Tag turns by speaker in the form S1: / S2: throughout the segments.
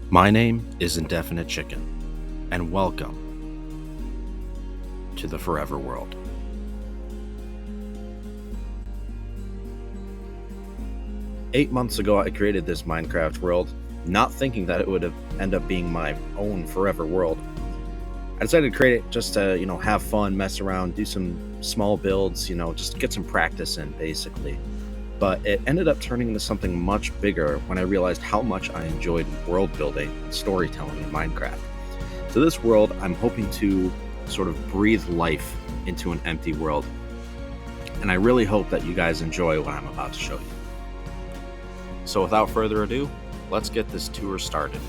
S1: My name is Indefinite Chicken, and welcome to the Forever World. "8 months ago, I created this Minecraft world, not thinking that it would end up being my own forever world. I decided to create it just to, have fun, mess around, do some small builds, just get some practice in, basically. But it ended up turning into something much bigger when I realized how much I enjoyed world building and storytelling in Minecraft. So this world, I'm hoping to sort of breathe life into an empty world. And I really hope that you guys enjoy what I'm about to show you. So without further ado, let's get this tour started.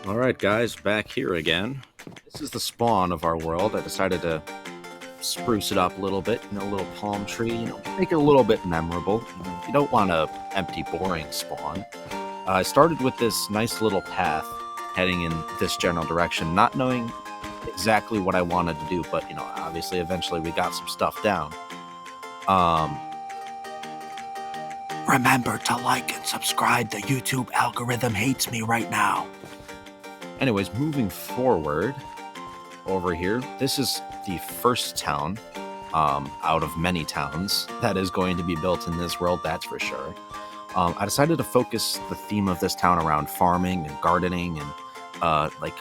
S1: Alright guys, back here again. This is the spawn of our world. I decided to spruce it up a little bit, a little palm tree, make it a little bit memorable. You don't want a empty, boring spawn. I started with this nice little path heading in this general direction, not knowing exactly what I wanted to do, but obviously eventually we got some stuff down. Remember to like and subscribe. The YouTube algorithm hates me right now. Anyways, moving forward over here, this is the first town out of many towns that is going to be built in this world, that's for sure. I decided to focus the theme of this town around farming and gardening and like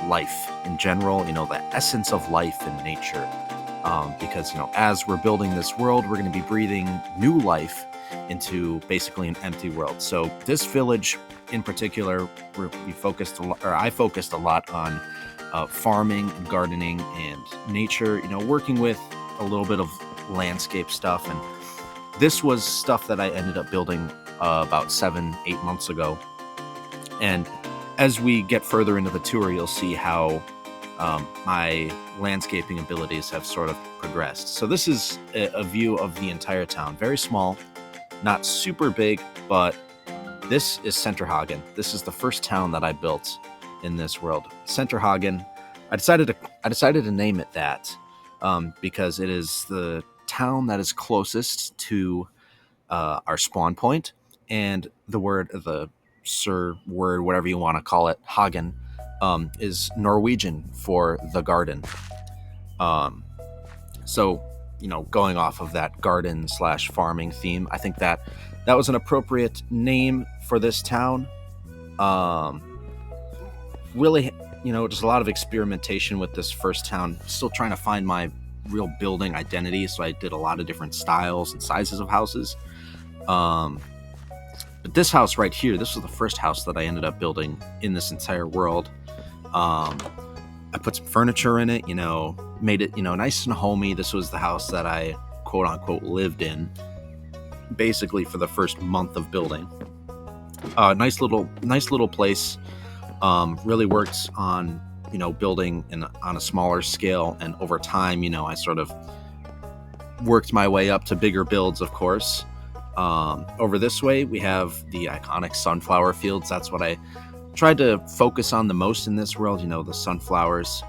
S1: life in general, the essence of life and nature. Because, as we're building this world, we're going to be breathing new life into basically an empty world. So this village in particular, I focused a lot on farming and gardening and nature, working with a little bit of landscape stuff. And this was stuff that I ended up building about 7-8 months ago. And as we get further into the tour, you'll see how my landscaping abilities have sort of progressed. So this is a view of the entire town. Very small, not super big, but this is Centerhagen. This is the first town that I built in this world. Centerhagen. I decided to name it that because it is the town that is closest to our spawn point, and the word, whatever you want to call it, Hagen, is Norwegian for the garden. So, going off of that garden/farming theme, I think that was an appropriate name for this town. Really, just a lot of experimentation with this first town. Still trying to find my real building identity, so I did a lot of different styles and sizes of houses. But this house right here, this was the first house that I ended up building in this entire world. I put some furniture in it, made it, nice and homey. This was the house that I quote unquote lived in basically for the first month of building. Nice little place. Really worked on, building on a smaller scale. And over time, I sort of worked my way up to bigger builds, of course. Over this way, we have the iconic sunflower fields. That's what I tried to focus on the most in this world, the sunflowers.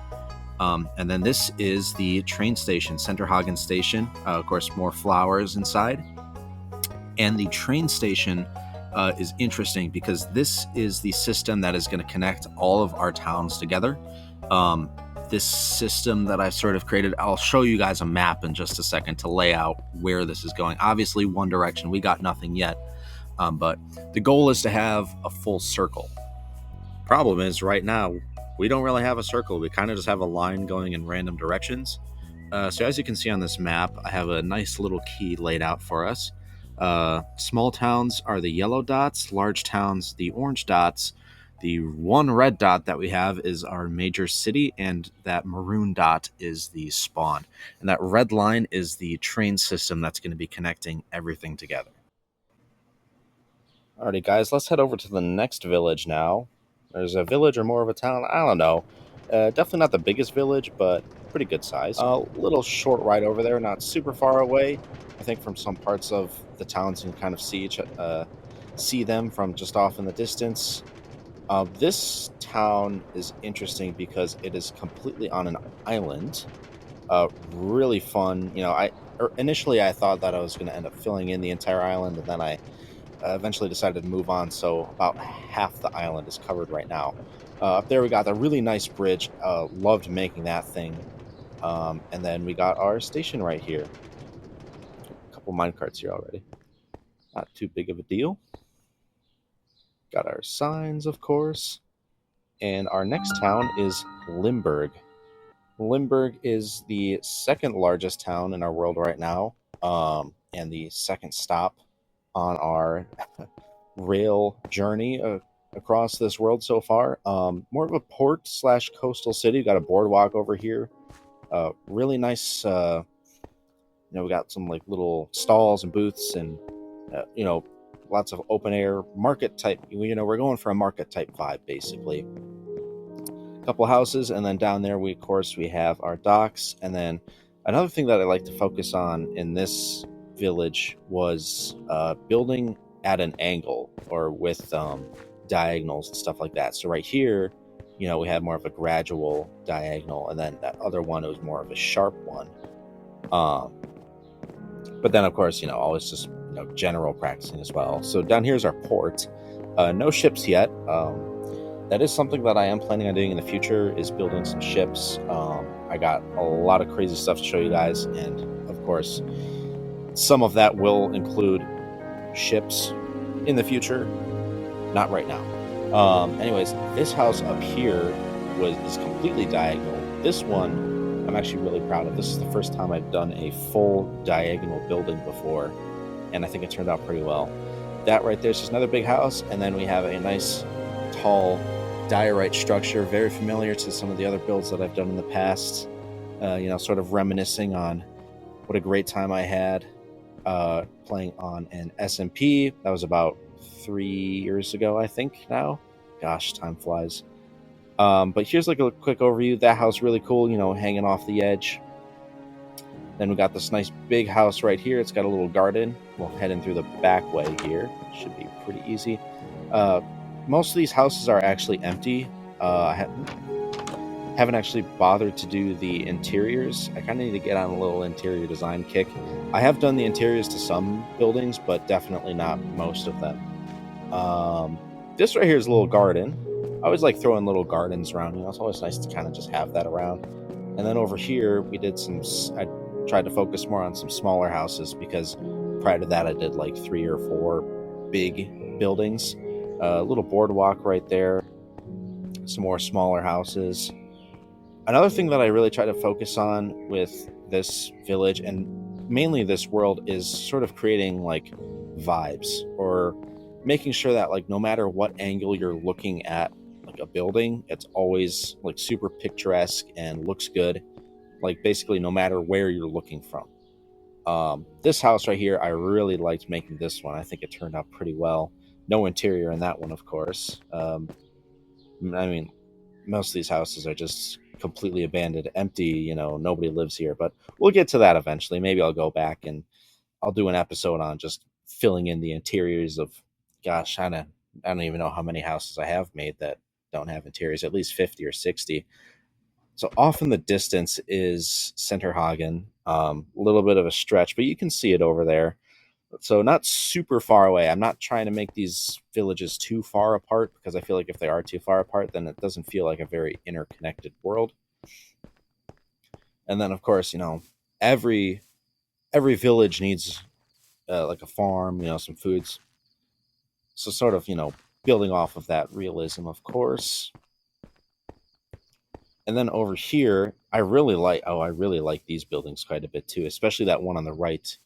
S1: And then this is the train station, Centerhagen Station. Of course, more flowers inside. And the train station is interesting because this is the system that is going to connect all of our towns together. This system that I've sort of created, I'll show you guys a map in just a second to lay out where this is going. Obviously, one direction, we got nothing yet. But the goal is to have a full circle. Problem is, right now, we don't really have a circle. We kind of just have a line going in random directions. So as you can see on this map, I have a nice little key laid out for us. Small towns are the yellow dots, large towns the orange dots. The one red dot that we have is our major city, and that maroon dot is the spawn. And that red line is the train system that's going to be connecting everything together. Alrighty guys, let's head over to the next village now. There's a village or more of a town, I don't know. Definitely not the biggest village, but pretty good size. A little short ride over there, not super far away. I think from some parts of the towns you can kind of see them from just off in the distance. This town is interesting because it is completely on an island. Really fun. Initially I thought that I was going to end up filling in the entire island, and then I eventually decided to move on. So about half the island is covered right now. Up there we got a really nice bridge. Loved making that thing. And then we got our station right here. A couple minecarts here already. Not too big of a deal. Got our signs, of course. And our next town is Limburg. Limburg is the second largest town in our world right now, and the second stop on our rail journey across this world so far. More of a port slash coastal city. Got a boardwalk over here. Really nice. We got some like little stalls and booths, and lots of open air market type. We're going for a market type vibe basically. Couple houses, and then down there we have our docks. And then another thing that I like to focus on in this village was building at an angle or with diagonals and stuff like that. So right here, we had more of a gradual diagonal, and then that other one, it was more of a sharp one. But then of course, always just general practicing as well. So down here's our port. No ships yet. That is something that I am planning on doing in the future, is building some ships. I got a lot of crazy stuff to show you guys, and of course some of that will include ships in the future, not right now. Anyways, this house up here is completely diagonal. This one I'm actually really proud of. This is the first time I've done a full diagonal building before, and I think it turned out pretty well. That right there is just another big house, and then we have a nice tall diorite structure, very familiar to some of the other builds that I've done in the past. Sort of reminiscing on what a great time I had playing on an SMP. That was about 3 years ago, I think now. Gosh, time flies. But here's like a quick overview. That house really cool, hanging off the edge. Then we got this nice big house right here. It's got a little garden. We'll head in through the back way here. Should be pretty easy. Most of these houses are actually empty. I haven't actually bothered to do the interiors. I kind of need to get on a little interior design kick. I have done the interiors to some buildings, but definitely not most of them. This right here is a little garden. I always like throwing little gardens around. It's always nice to kind of just have that around. And then over here, I tried to focus more on some smaller houses, because prior to that, I did like 3 or 4 big buildings. A little boardwalk right there, some more smaller houses. Another thing that I really try to focus on with this village, and mainly this world, is sort of creating like vibes, or making sure that like no matter what angle you're looking at like a building, it's always like super picturesque and looks good, like basically no matter where you're looking from. This house right here, I really liked making this one. I think it turned out pretty well. No interior in that one, of course. I mean, most of these houses are just completely abandoned, empty. Nobody lives here. But we'll get to that eventually. Maybe I'll go back and I'll do an episode on just filling in the interiors of, gosh, I don't even know how many houses I have made that don't have interiors. At least 50 or 60. So off in the distance is Centerhagen. A little bit of a stretch, but you can see it over there. So not super far away. I'm not trying to make these villages too far apart, because I feel like if they are too far apart, then it doesn't feel like a very interconnected world. And then, of course, every village needs like a farm, some foods. So sort of, building off of that realism, of course. And then over here, I really like these buildings quite a bit too, especially that one on the right.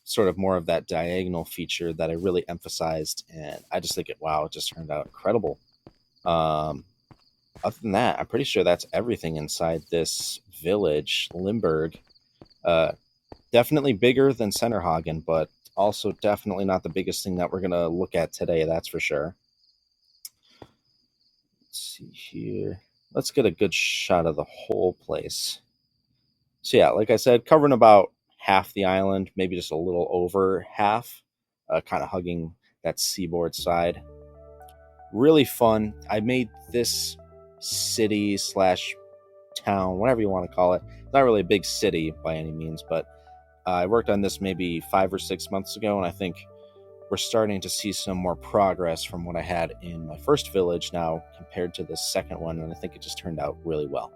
S1: Sort of more of that diagonal feature that I really emphasized, and I just think it just turned out incredible. Other than that, I'm pretty sure that's everything inside this village, Limburg. Definitely bigger than Centerhagen, but also definitely not the biggest thing that we're gonna look at today. That's for sure. Let's see here. Let's get a good shot of the whole place. So yeah, like I said, covering about half the island, maybe just a little over half, kind of hugging that seaboard side. Really fun. I made this city slash town, whatever you want to call it, not really a big city by any means, but I worked on this maybe 5 or 6 months ago, and I think we're starting to see some more progress from what I had in my first village now compared to the second one, and I think it just turned out really well.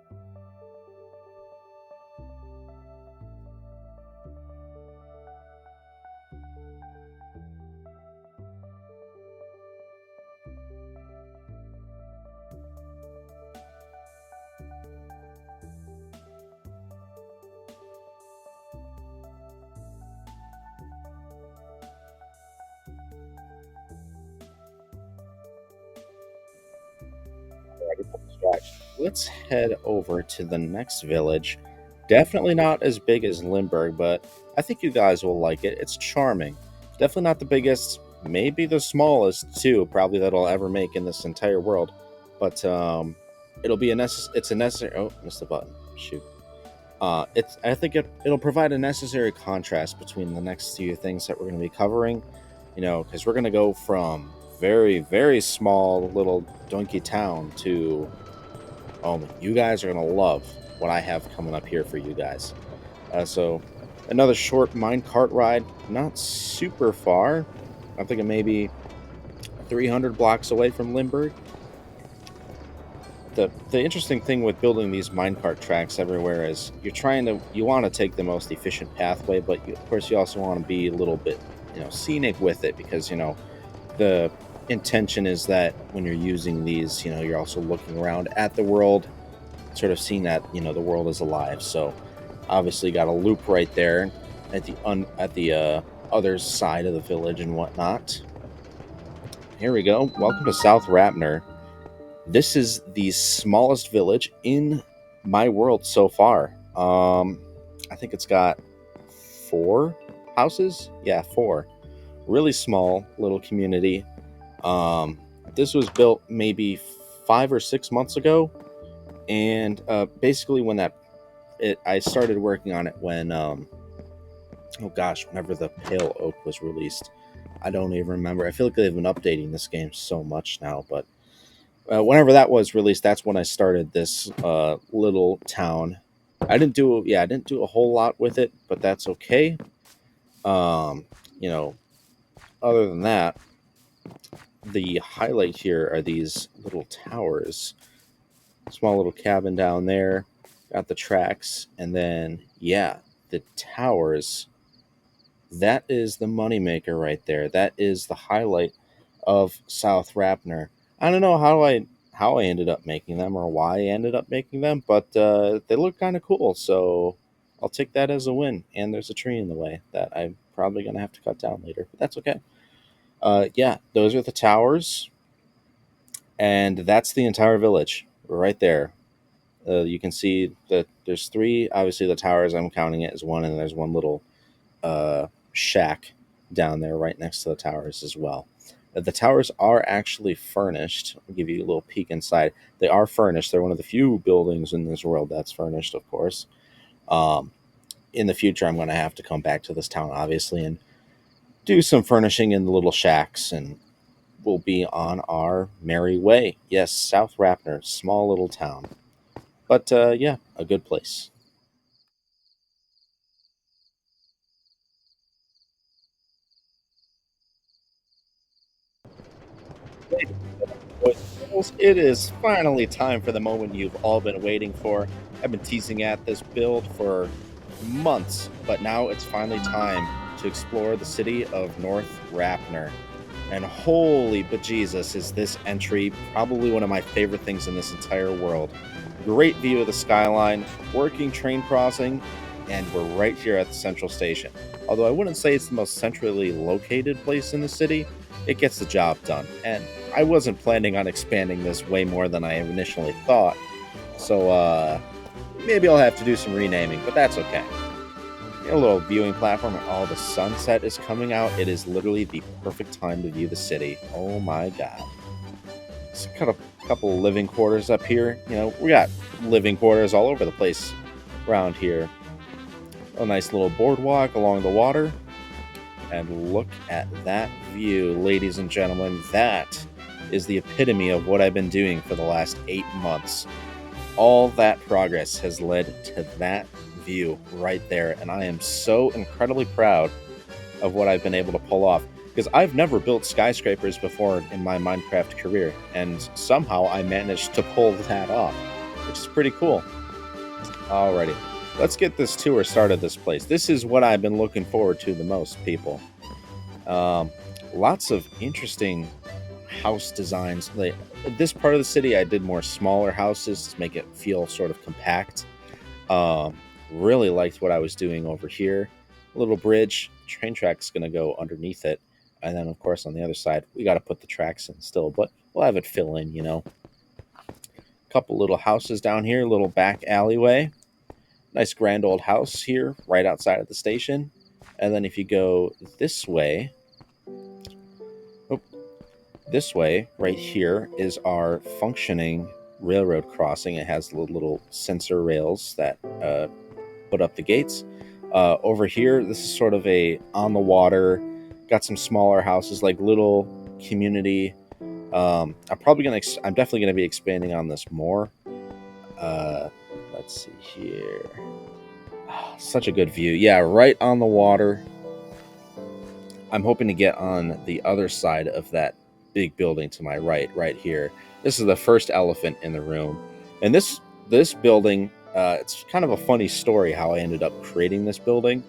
S1: Let's head over to the next village. Definitely not as big as Limburg, but I think you guys will like it. It's charming. Definitely not the biggest, maybe the smallest too, probably that I'll ever make in this entire world. But it's a necessary. Oh, missed the button. Shoot. It's. I think it'll provide a necessary contrast between the next few things that we're going to be covering. Because we're going to go from very, very small little donkey town to, oh, you guys are going to love what I have coming up here for you guys. So, another short minecart ride, not super far. I'm thinking maybe 300 blocks away from Limburg. The interesting thing with building these minecart tracks everywhere is you want to take the most efficient pathway, but of course you also want to be a little bit scenic with it, because the intention is that when you're using these, you're also looking around at the world, sort of seeing that the world is alive. So obviously got a loop right there at the other side of the village and whatnot. Here we go. Welcome to South Rapner. This is the smallest village in my world so far. I think it's got 4 houses. Yeah, 4. Really small little community. This was built maybe 5 or 6 months ago, and basically I started working on it when whenever the Pale Oak was released. I don't even remember. I feel like they've been updating this game so much now, but whenever that was released, that's when I started this little town. I didn't do a whole lot with it, but that's okay. Um, you know, Other than that, the highlight here are these little towers. Small little cabin down there, got the tracks, and then the towers. That is the moneymaker right there. That is the highlight of South Rapner. I don't know how I ended up making them or why I ended up making them, but they look kind of cool, so I'll take that as a win. And there's a tree in the way that I'm probably gonna have to cut down later, but that's okay. Those are the towers, and that's the entire village right there. You can see that there's 3. Obviously, the towers, I'm counting it as one, and there's one little shack down there right next to the towers as well. The towers are actually furnished. I'll give you a little peek inside. They are furnished. They're one of the few buildings in this world that's furnished, of course. In the future, I'm going to have to come back to this town, obviously, and do some furnishing in the little shacks, and we'll be on our merry way. Yes, South Rapner, small little town. But a good place. Boys and girls, it is finally time for the moment you've all been waiting for. I've been teasing at this build for months, but now it's finally time to explore the city of North Rapner. And holy bejesus, is this entry probably one of my favorite things in this entire world. Great view of the skyline, working train crossing, and we're right here at the central station. Although I wouldn't say it's the most centrally located place in the city, it gets the job done. And I wasn't planning on expanding this way more than I initially thought. So maybe I'll have to do some renaming, but that's okay. A little viewing platform, and all the sunset is coming out. It is literally the perfect time to view the city. Oh my god. Just got a couple of living quarters up here. We got living quarters all over the place around here. A nice little boardwalk along the water. And look at that view, ladies and gentlemen. That is the epitome of what I've been doing for the last 8 months. All that progress has led to that view right there, and I am so incredibly proud of what I've been able to pull off. Because I've never built skyscrapers before in my Minecraft career, and somehow I managed to pull that off, which is pretty cool. Alrighty, let's get this tour started. This place. This is what I've been looking forward to the most, people. Um, Lots of interesting house designs. Like this part of the city, I did more smaller houses to make it feel sort of compact. Um, really liked what I was doing over here. A little bridge, train track's gonna go underneath it, and then of course on the other side we got to put the tracks in still, but we'll have it fill in. Couple little houses down here, little back alleyway. Nice grand old house here, right outside of the station. And then if you go this way, oh, this way, right here is our functioning railroad crossing. It has little sensor rails that put up the gates. Over here, this is sort of a on the water. Got some smaller houses, like little community. I'm definitely gonna be expanding on this more. Let's see here. Such a good view. Yeah, right on the water. I'm hoping to get on the other side of that big building to my right here. This is the first elephant in the room, and this building. It's kind of a funny story how I ended up creating this building.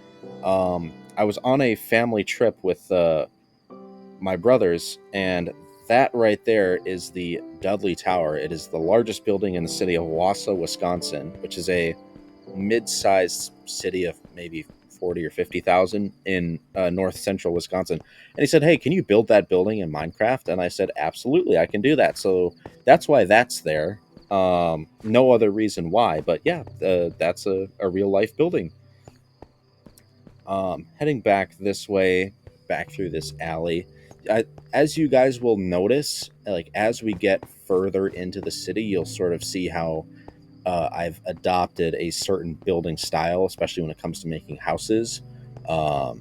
S1: I was on a family trip with my brothers, and that right there is the Dudley Tower. It is the largest building in the city of Wausau, Wisconsin, which is a mid-sized city of maybe 40 or 50,000 in north central Wisconsin. And he said, "Hey, can you build that building in Minecraft?" And I said, "Absolutely, I can do that." So that's why that's there. No other reason why, but yeah, that's a real life building. Heading back this way, back through this alley. As you guys will notice, like as we get further into the city, you'll sort of see how I've adopted a certain building style, especially when it comes to making houses. Um,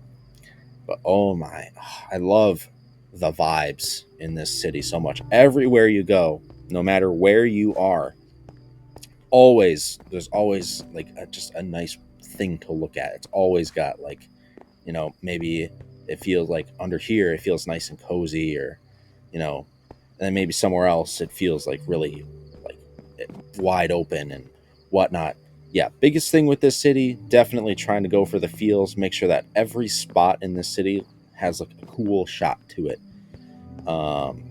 S1: but oh my, I love the vibes in this city so much. Everywhere you go, no matter where you are, there's always like just a nice thing to look at. It's always got like, maybe it feels like under here it feels nice and cozy, or you know, and then maybe somewhere else it feels like really like wide open and whatnot. Yeah, biggest thing with this city, definitely trying to go for the feels, make sure that every spot in this city has like a cool shot to it. Um,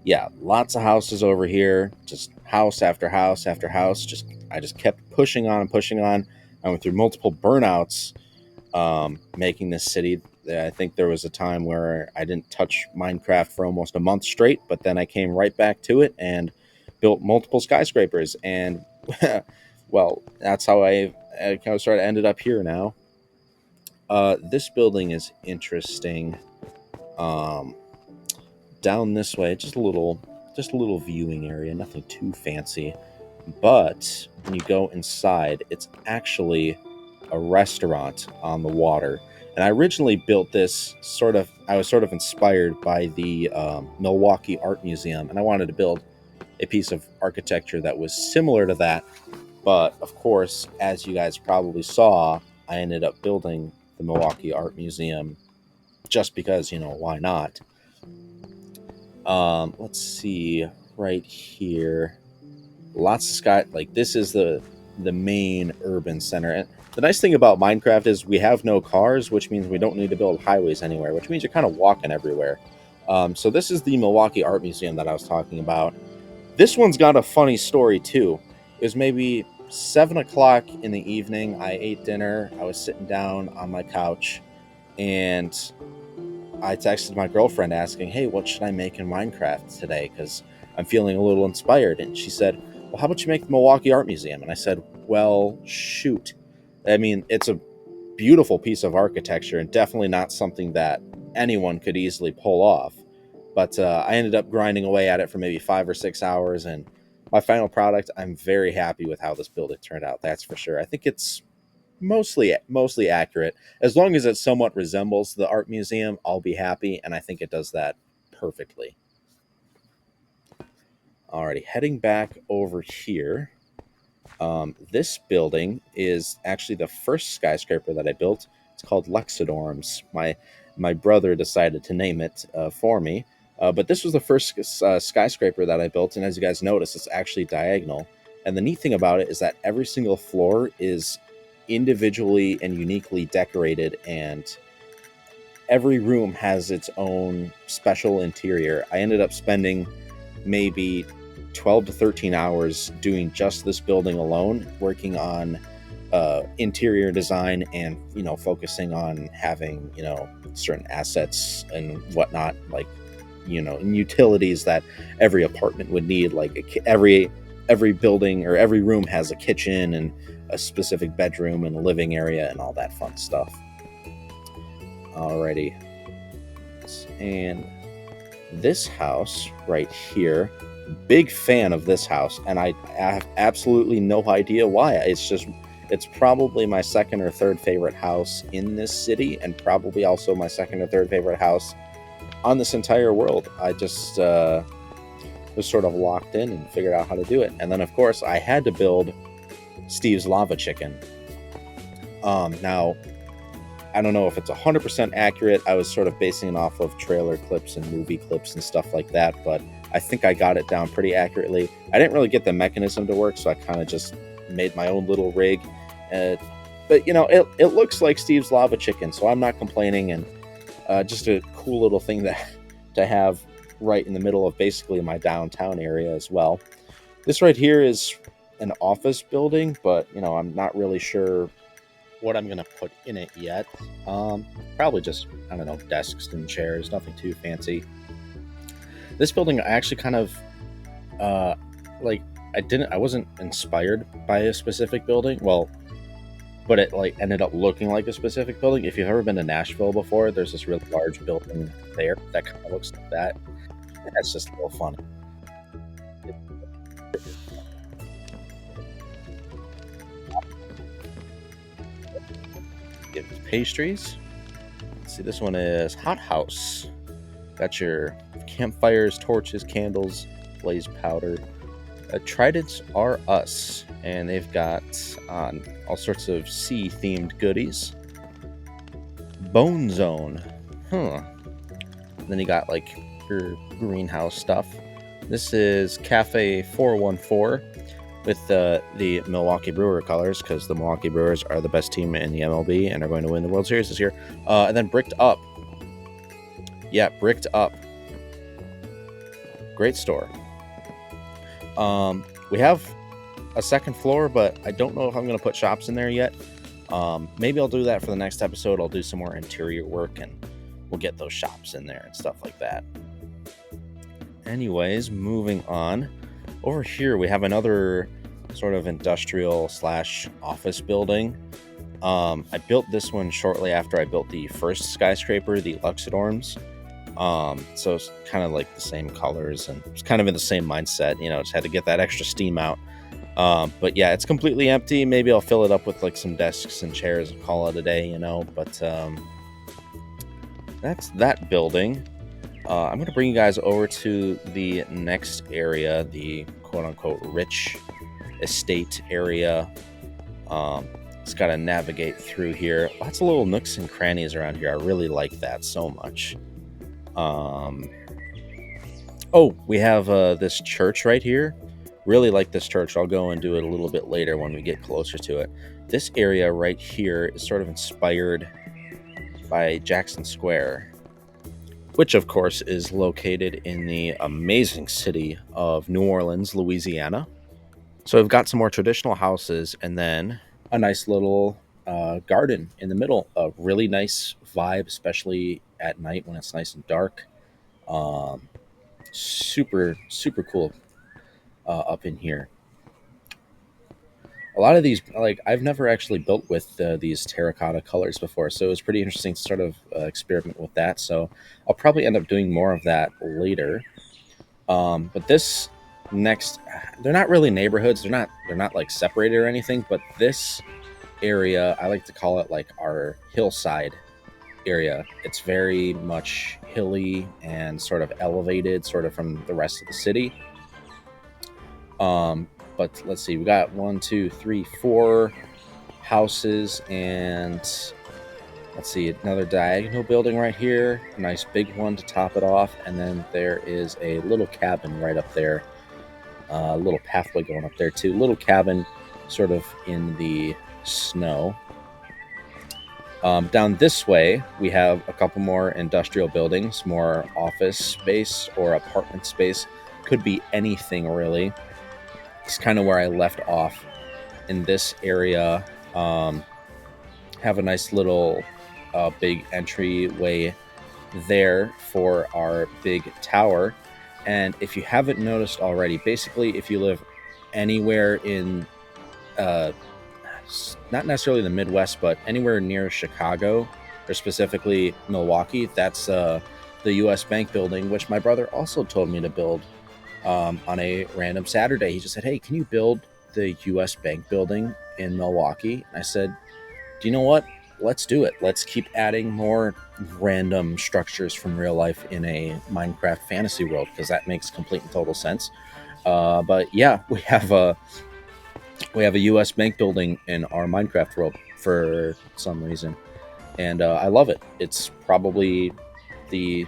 S1: yeah, lots of houses over here, just house after house after house. I just kept pushing on and pushing on. I went through multiple burnouts, making this city. I think there was a time where I didn't touch Minecraft for almost a month straight, but then I came right back to it and built multiple skyscrapers. And well, that's how I kind of started ended up here now. This building is interesting. Um, Down this way, just a little viewing area, nothing too fancy. But when you go inside, it's actually a restaurant on the water. And I originally built this I was sort of inspired by the Milwaukee Art Museum, and I wanted to build a piece of architecture that was similar to that. But of course, as you guys probably saw, I ended up building the Milwaukee Art Museum just because, why not? Let's see, right here, lots of sky. Like this is the main urban center. And the nice thing about Minecraft is we have no cars, which means we don't need to build highways anywhere, which means you're kind of walking everywhere. So this is the Milwaukee Art Museum that I was talking about. This one's got a funny story too. It was maybe 7 o'clock in the evening. I ate dinner. I was sitting down on my couch, and I texted my girlfriend asking, "Hey, what should I make in Minecraft today? Because I'm feeling a little inspired." And she said, "Well, how about you make the Milwaukee Art Museum?" And I said, "Well, shoot. I mean, it's a beautiful piece of architecture and definitely not something that anyone could easily pull off." But I ended up grinding away at it for maybe 5 or 6 hours. And my final product, I'm very happy with how this building turned out. That's for sure. I think it's mostly accurate. As long as it somewhat resembles the art museum, I'll be happy, and I think it does that perfectly. Alrighty, heading back over here. This building is actually the first skyscraper that I built. It's called Lexidorms. My brother decided to name it for me. But this was the first skyscraper that I built, and as you guys notice, it's actually diagonal. And the neat thing about it is that every single floor is individually and uniquely decorated, and every room has its own special interior. I ended up spending maybe 12 to 13 hours doing just this building alone, working on interior design and, focusing on having, certain assets and whatnot, like, and utilities that every apartment would need. Like every building or every room has a kitchen and a specific bedroom and a living area and all that fun stuff. Alrighty. And this house right here, big fan of this house, and I have absolutely no idea why. It's probably my second or third favorite house in this city, and probably also my second or third favorite house on this entire world. I just was sort of locked in and figured out how to do it. And then, of course, I had to build Steve's Lava Chicken. Now, I don't know if it's 100% accurate. I was sort of basing it off of trailer clips and movie clips and stuff like that, but I think I got it down pretty accurately. I didn't really get the mechanism to work, so I kind of just made my own little rig. But, it looks like Steve's Lava Chicken, so I'm not complaining, and just a cool little thing to have right in the middle of basically my downtown area as well. This right here is an office building, but, I'm not really sure what I'm gonna put in it yet. Probably just, I don't know, desks and chairs, nothing too fancy. This building I actually kind of like I wasn't inspired by a specific building. Well, but it like ended up looking like a specific building. If you've ever been to Nashville before, there's this really large building there that kind of looks like that. And that's just a little funny. Get pastries. Let's see, this one is Hot House. Got your campfires, torches, candles, blaze powder. Tridents Are Us, and they've got all sorts of sea-themed goodies. Bone Zone, Then you got like your greenhouse stuff. This is Cafe 414 with the Milwaukee Brewer colors, because the Milwaukee Brewers are the best team in the MLB and are going to win the World Series this year. And then Bricked Up. Yeah, Bricked Up. Great store. We have a second floor, but I don't know if I'm going to put shops in there yet. Maybe I'll do that for the next episode. I'll do some more interior work and we'll get those shops in there and stuff like that. Anyways, moving on. Over here, we have another sort of industrial / office building. I built this one shortly after I built the first skyscraper, the Luxidorms. So it's kind of like the same colors and it's kind of in the same mindset, just had to get that extra steam out. But yeah, it's completely empty. Maybe I'll fill it up with like some desks and chairs and call it a day, but that's that building. I'm going to bring you guys over to the next area, the quote-unquote rich estate area. Just got to navigate through here. Lots of little nooks and crannies around here. I really like that so much. We have this church right here. Really like this church. I'll go and do it a little bit later when we get closer to it. This area right here is sort of inspired by Jackson Square, which of course is located in the amazing city of New Orleans, Louisiana. So we've got some more traditional houses and then a nice little garden in the middle. A really nice vibe, especially at night when it's nice and dark. Super, super cool up in here. A lot of these, like, I've never actually built with these terracotta colors before, so it was pretty interesting to sort of experiment with that. So I'll probably end up doing more of that later. But this next, they're not really neighborhoods. They're not like separated or anything. But this area, I like to call it like our hillside area. It's very much hilly and sort of elevated, sort of from the rest of the city. But let's see, we got 1, 2, 3, 4 houses, and let's see, another diagonal building right here, a nice big one to top it off, and then there is a little cabin right up there, a little pathway going up there too, little cabin sort of in the snow. Down this way, we have a couple more industrial buildings, more office space or apartment space. Could be anything, really. It's kind of where I left off in this area. Have a nice little big entryway there for our big tower. And if you haven't noticed already, basically, if you live anywhere in not necessarily the Midwest, but anywhere near Chicago, or specifically Milwaukee, that's the U.S. Bank building, which my brother also told me to build on a random Saturday. He just said, "Hey, can you build the U.S. Bank building in Milwaukee?" And I said, "Do you know what? Let's do it. Let's keep adding more random structures from real life in a Minecraft fantasy world, because that makes complete and total sense." But yeah, we have a U.S. Bank building in our Minecraft world for some reason, and I love it. It's probably the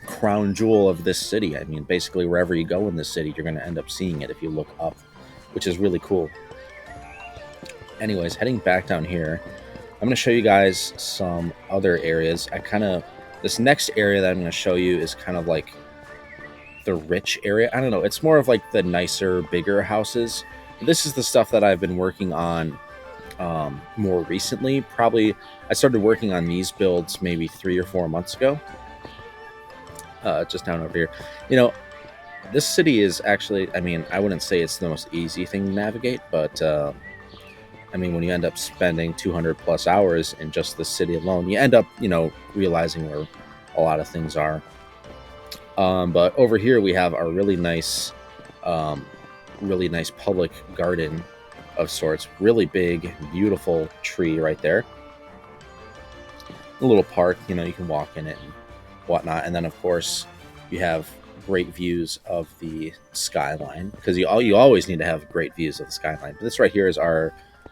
S1: crown jewel of this city. I mean, basically wherever you go in this city, you're going to end up seeing it if you look up, which is really cool. Anyways, heading back down here, I'm going to show you guys some other areas. This next area that I'm going to show you is kind of like the rich area. I don't know. It's more of like the nicer, bigger houses. This is the stuff that I've been working on more recently. Probably I started working on these builds maybe 3 or 4 months ago. Just down over here. This city is actually, I mean, I wouldn't say it's the most easy thing to navigate, but I mean, when you end up spending 200 plus hours in just the city alone, you end up, realizing where a lot of things are. But over here we have a really nice public garden of sorts. Really big, beautiful tree right there. A little park, you can walk in it and whatnot. And then, of course, you have great views of the skyline, because you always need to have great views of the skyline. But this right here is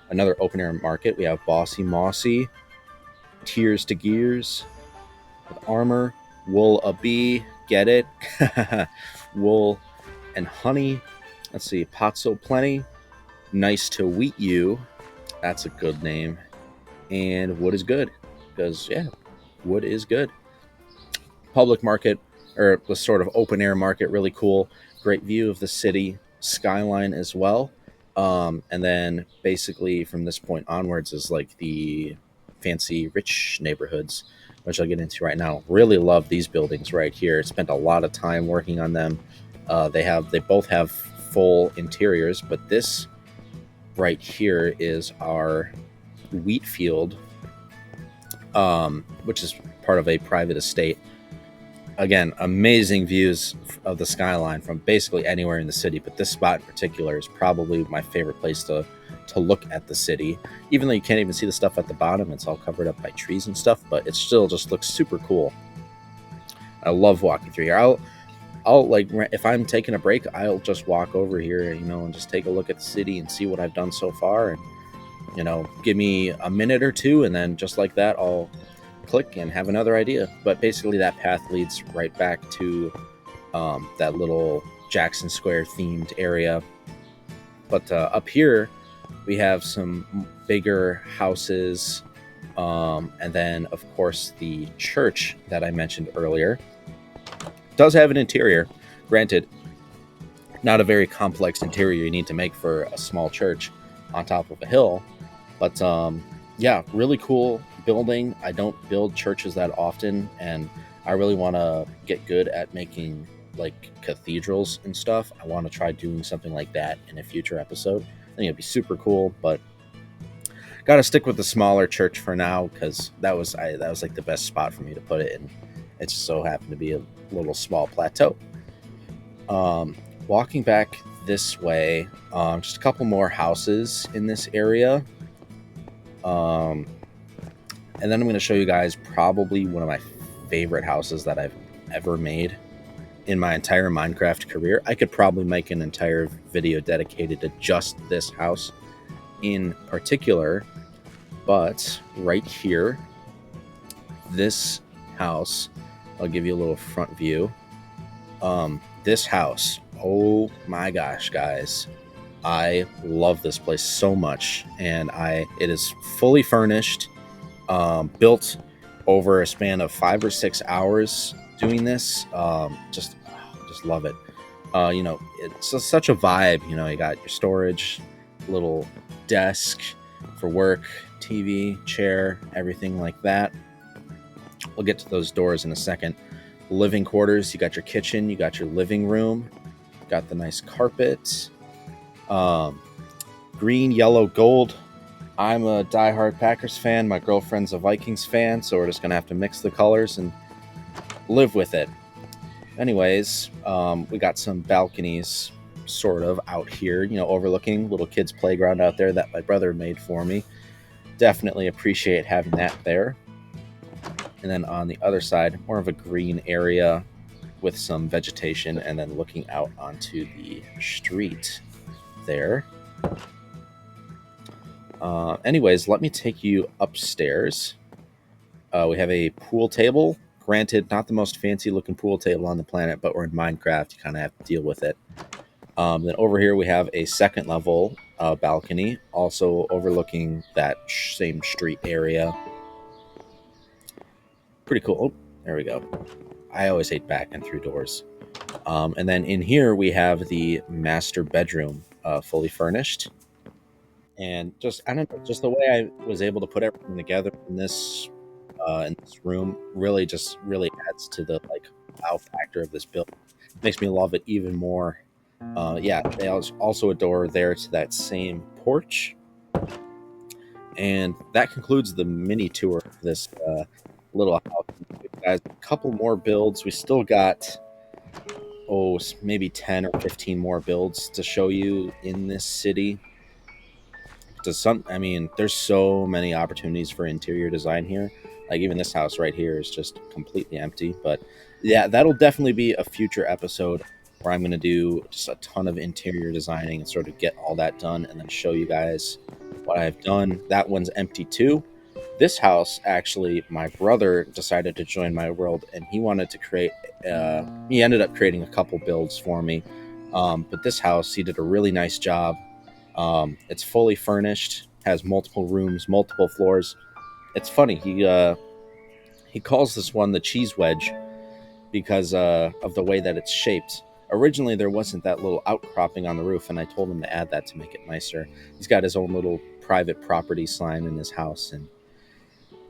S1: another open air market. We have Bossy Mossy, Tears to Gears, with armor, Wool a Bee, get it? Wool and Honey. Let's see, Potso Plenty, Nice to Wheat You, that's a good name, and Wood is Good, because, yeah, wood is good. Public market, or the sort of open air market, really cool. Great view of the city skyline as well. And then basically from this point onwards is like the fancy rich neighborhoods, which I'll get into right now. Really love these buildings right here. Spent a lot of time working on them. They both have full interiors, but this right here is our wheat field, which is part of a private estate. Again, amazing views of the skyline from basically anywhere in the city, but this spot in particular is probably my favorite place to look at the city. Even though you can't even see the stuff at the bottom, it's all covered up by trees and stuff, but it still just looks super cool. I love walking through here. I'll like, if I'm taking a break, I'll just walk over here, and just take a look at the city and see what I've done so far, and give me a minute or two, and then just like that, I'll click and have another idea. But basically that path leads right back to that little Jackson Square themed area. But up here we have some bigger houses, and then of course the church that I mentioned earlier does have an interior. Granted, not a very complex interior you need to make for a small church on top of a hill, but yeah, really cool building. I don't build churches that often, and I really want to get good at making like cathedrals and stuff. I want to try doing something like that in a future episode. I think it'd be super cool, but gotta stick with the smaller church for now, because that was like the best spot for me to put it in. It just so happened to be a little small plateau. Walking back this way, just a couple more houses in this area. And then I'm going to show you guys probably one of my favorite houses that I've ever made. in my entire Minecraft career. I could probably make an entire video dedicated to just this house in particular, but right here, this house, I'll give you a little front view. This house, oh my gosh, guys, I love this place so much, and it is fully furnished, built over a span of 5 or 6 hours doing this. Just love it. It's just such a vibe. You got your storage, little desk for work, TV, chair, everything like that. We'll get to those doors in a second. Living quarters, you got your kitchen, you got your living room, got the nice carpet, green, yellow, gold. I'm a diehard Packers fan. My girlfriend's a Vikings fan, so we're just gonna have to mix the colors and live with it. Anyways, we got some balconies sort of out here, overlooking little kids' playground out there that my brother made for me. Definitely appreciate having that there. And then on the other side, more of a green area with some vegetation, and then looking out onto the street there. Anyways, let me take you upstairs. We have a pool table. Granted, not the most fancy looking pool table on the planet, but we're in Minecraft. You kind of have to deal with it. Then over here we have a second level balcony, also overlooking that same street area. Pretty cool. Oh, there we go. I always hate backing through doors. And then in here we have the master bedroom, fully furnished. And just, I don't know, just the way I was able to put everything together in this room really adds to the wow factor of this build. Makes me love it even more. Yeah, there's also a door there to that same porch. And that concludes the mini tour of this little house. Guys, a couple more builds. We still got maybe 10 or 15 more builds to show you in this city. There's so many opportunities for interior design here. Like even this house right here is just completely empty. But yeah, that'll definitely be a future episode where I'm going to do just a ton of interior designing and sort of get all that done and then show you guys what I've done. That one's empty too. This house, actually, my brother decided to join my world, and he wanted to create. He ended up creating a couple builds for me. But this house, he did a really nice job. It's fully furnished, has multiple rooms, multiple floors. It's funny. He calls this one the cheese wedge because of the way that it's shaped. Originally, there wasn't that little outcropping on the roof, and I told him to add that to make it nicer. He's got his own little private property sign in his house, and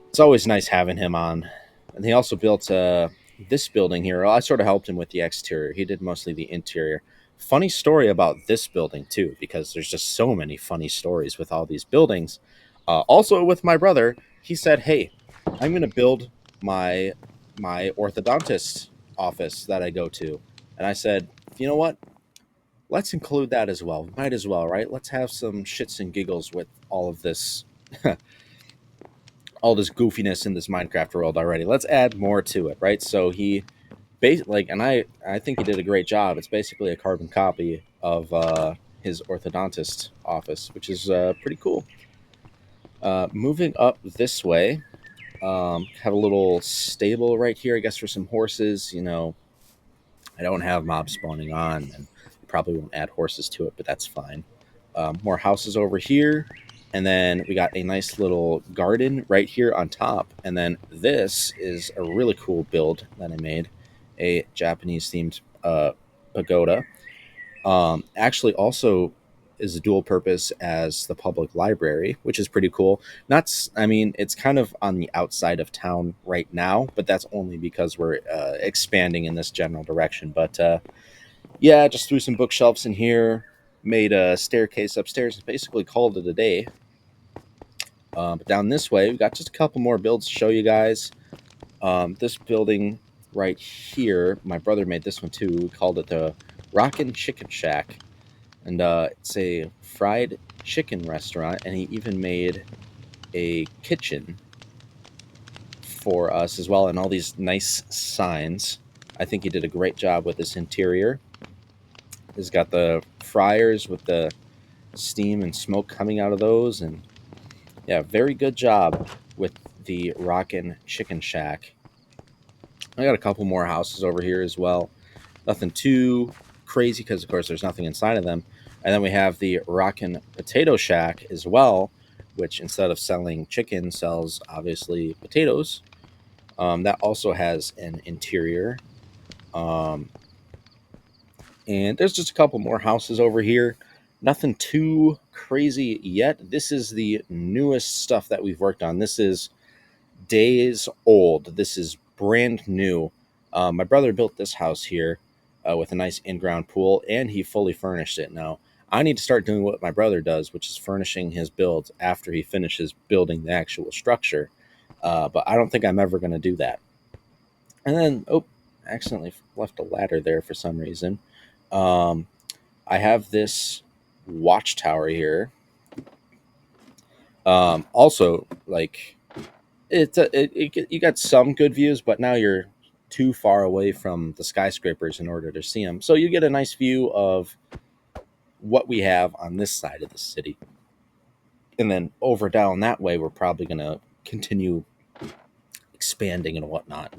S1: it's always nice having him on. And he also built this building here. I sort of helped him with the exterior. He did mostly the interior. Funny story about this building too, because there's just so many funny stories with all these buildings. Also with my brother, he said, "Hey, I'm going to build my orthodontist office that I go to." And I said, "You know what? Let's include that as well. Might as well, right? Let's have some shits and giggles with all of this all this goofiness in this Minecraft world already. Let's add more to it, right?" So and I think he did a great job. It's basically a carbon copy of his orthodontist office, which is pretty cool. Moving up this way, have a little stable right here, I guess, for some horses. I don't have mobs spawning on, and probably won't add horses to it, but that's fine. More houses over here. And then we got a nice little garden right here on top. And then this is a really cool build that I made, a Japanese themed pagoda. Actually also is a dual purpose as the public library, which is pretty cool. It's kind of on the outside of town right now, but that's only because we're expanding in this general direction. But yeah, just threw some bookshelves in here, made a staircase upstairs, and basically called it a day. But down this way, we've got just a couple more builds to show you guys. This building right here, my brother made this one too. We called it the Rockin' Chicken Shack. And it's a fried chicken restaurant, and he even made a kitchen for us as well, and all these nice signs. I think he did a great job with this interior. He's got the fryers with the steam and smoke coming out of those, and yeah, very good job with the Rockin' Chicken Shack. I got a couple more houses over here as well. Nothing too crazy because, of course, there's nothing inside of them. And then we have the Rockin' Potato Shack as well, which instead of selling chicken, sells obviously potatoes. That also has an interior. Um, and there's just a couple more houses over here. Nothing too crazy yet. This is the newest stuff that we've worked on. This is days old. This is brand new. My brother built this house here with a nice in-ground pool, and he fully furnished it. Now, I need to start doing what my brother does, which is furnishing his builds after he finishes building the actual structure. But I don't think I'm ever going to do that. And then, oh, I accidentally left a ladder there for some reason. Um, I have this watchtower here. Also, like you got some good views, but now you're too far away from the skyscrapers in order to see them. So you get a nice view of what we have on this side of the city, and then over down that way, we're probably going to continue expanding and whatnot.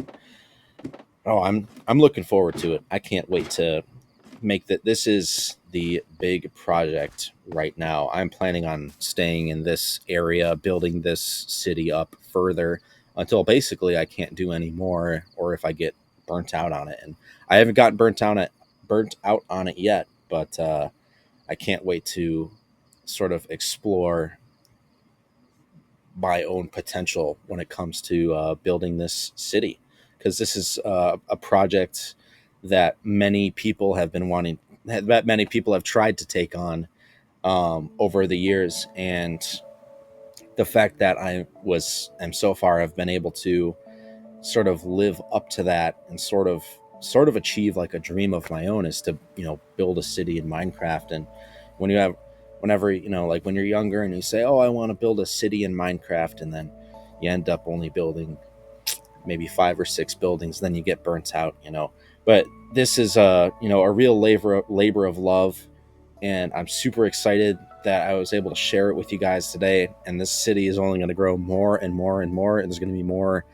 S1: Oh, I'm looking forward to it. I can't wait to make that. This is the big project right now. I'm planning on staying in this area, building this city up further until basically I can't do any more, or if I get burnt out on it. And I haven't gotten burnt out on it yet, but I can't wait to sort of explore my own potential when it comes to building this city, because this is a project that many people have been wanting, that many people have tried to take on over the years. And the fact that am so far have been able to sort of live up to that and sort of achieve like a dream of my own is to, build a city in Minecraft. And when you have whenever, like when you're younger and you say, oh, I want to build a city in Minecraft, and then you end up only building maybe 5 or 6 buildings, then you get burnt out. But this is a real labor of love, and I'm super excited that I was able to share it with you guys today. And this city is only going to grow more and more and more, and there's going to be more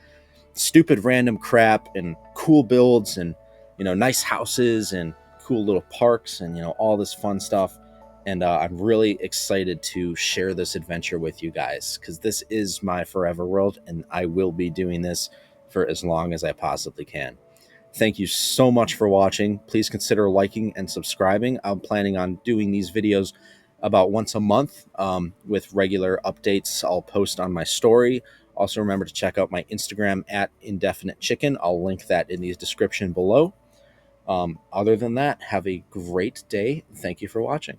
S1: stupid random crap and cool builds, and nice houses and cool little parks, and all this fun stuff. And I'm really excited to share this adventure with you guys, because this is my forever world, and I will be doing this for as long as I possibly can. Thank you so much for watching. Please consider liking and subscribing. I'm planning on doing these videos about once a month, with regular updates I'll post on my story. Also, remember to check out my Instagram at Indefinite Chicken. I'll link that in the description below. Other than that, have a great day. Thank you for watching.